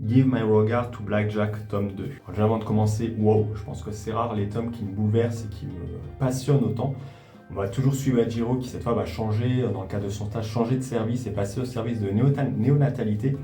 Give My Regard to Blackjack, tome 2. Alors, déjà avant de commencer, wow, je pense que c'est rare les tomes qui me bouleversent et qui me passionnent autant. On va toujours suivre Ajiro qui cette fois va changer, dans le cadre de son stage, changer de service et passer au service de néonatalité.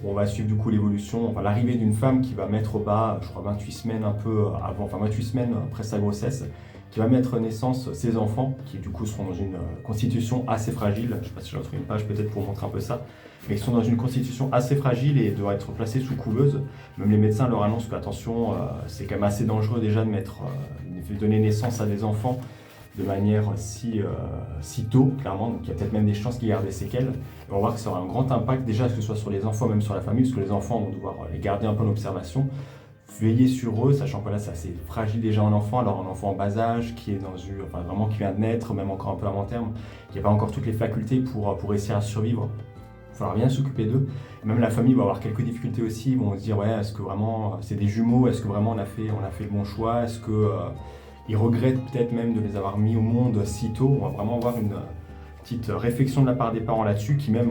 On va suivre du coup l'évolution, enfin l'arrivée d'une femme qui va mettre au bas, je crois 28 semaines un peu avant, enfin 28 semaines après sa grossesse, qui va mettre naissance ses enfants, qui du coup seront dans une constitution assez fragile. Je ne sais pas si je vais retrouver une page peut-être pour montrer un peu ça, mais qui sont dans une constitution assez fragile et doivent être placés sous couveuse. Même les médecins leur annoncent que attention, c'est quand même assez dangereux déjà de donner naissance à des enfants de manière si tôt, clairement, donc il y a peut-être même des chances qu'ils gardent des séquelles. Et on va voir que ça aura un grand impact déjà, que ce soit sur les enfants, même sur la famille, parce que les enfants vont devoir les garder un peu en observation, veiller sur eux, sachant que là c'est assez fragile déjà un enfant, alors un enfant en bas âge, qui est enfin vraiment qui vient de naître, même encore un peu avant terme, qui n'a pas encore toutes les facultés pour réussir à survivre. Il va falloir bien s'occuper d'eux. Même la famille va avoir quelques difficultés aussi, ils vont se dire ouais, est-ce que vraiment c'est des jumeaux, est-ce que vraiment on a fait le bon choix, est-ce que ils regrettent peut-être même de les avoir mis au monde si tôt. On va vraiment avoir une petite réflexion de la part des parents là-dessus, qui même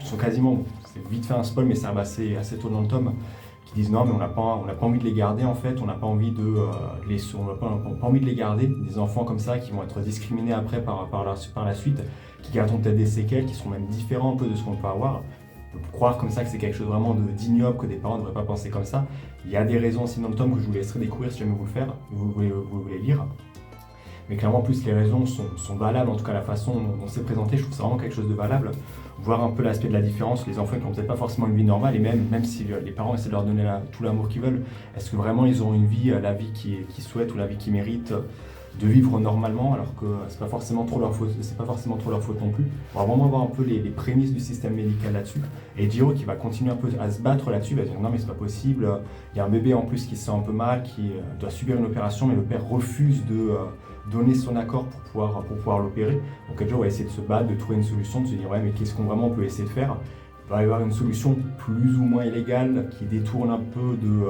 sont quasiment, c'est vite fait un spoil, mais ça va assez tôt dans le tome, qui disent non mais on n'a pas envie de les garder en fait, on n'a pas envie pas envie de les garder, des enfants comme ça qui vont être discriminés après par la suite, qui garderont peut-être des séquelles, qui seront même différents un peu de ce qu'on peut avoir. On peut croire comme ça que c'est quelque chose vraiment d'ignoble, que des parents ne devraient pas penser comme ça. Il y a des raisons aussi dans le tome que je vous laisserai découvrir si jamais vous voulez lire. Mais clairement, en plus, les raisons sont valables, en tout cas la façon dont c'est présenté, je trouve ça vraiment quelque chose de valable. Voir un peu l'aspect de la différence, les enfants qui n'ont peut-être pas forcément une vie normale, et même si les parents essaient de leur donner tout l'amour qu'ils veulent, est-ce que vraiment ils ont une vie, la vie qu'ils souhaitent ou la vie qu'ils méritent de vivre normalement, alors que c'est pas forcément trop leur faute, non plus. On va vraiment voir un peu les prémices du système médical là-dessus. Et Jiro qui va continuer un peu à se battre là-dessus, va dire non mais c'est pas possible, il y a un bébé en plus qui se sent un peu mal, qui doit subir une opération, mais le père refuse de donner son accord pour pouvoir l'opérer. Donc Jiro va essayer de se battre, de trouver une solution, de se dire ouais mais qu'est-ce qu'on vraiment peut essayer de faire. Il va y avoir une solution plus ou moins illégale qui détourne un peu de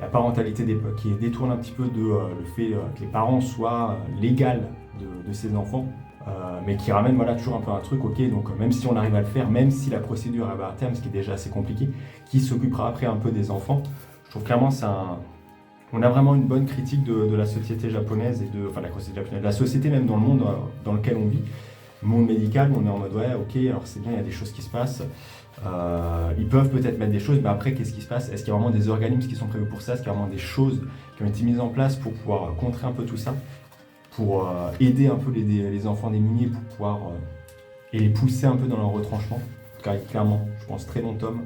la parentalité qui détourne un petit peu de le fait que les parents soient légaux de ces enfants, mais qui ramène voilà, toujours un peu un truc, ok, donc même si on arrive à le faire, même si la procédure arrive à terme, ce qui est déjà assez compliqué, qui s'occupera après un peu des enfants. Je trouve clairement on a vraiment une bonne critique de la société japonaise enfin la société japonaise, de la société même dans le monde dans lequel on vit. Le monde médical, on est en mode ouais, ok, alors c'est bien, il y a des choses qui se passent. Ils peuvent peut-être mettre des choses, mais après, qu'est-ce qui se passe? Est-ce qu'il y a vraiment des organismes qui sont prévus pour ça? Est-ce qu'il y a vraiment des choses qui ont été mises en place pour pouvoir contrer un peu tout ça, pour aider un peu les enfants démunis, pour pouvoir et les pousser un peu dans leur retranchement? En tout cas, clairement, je pense très bon tome.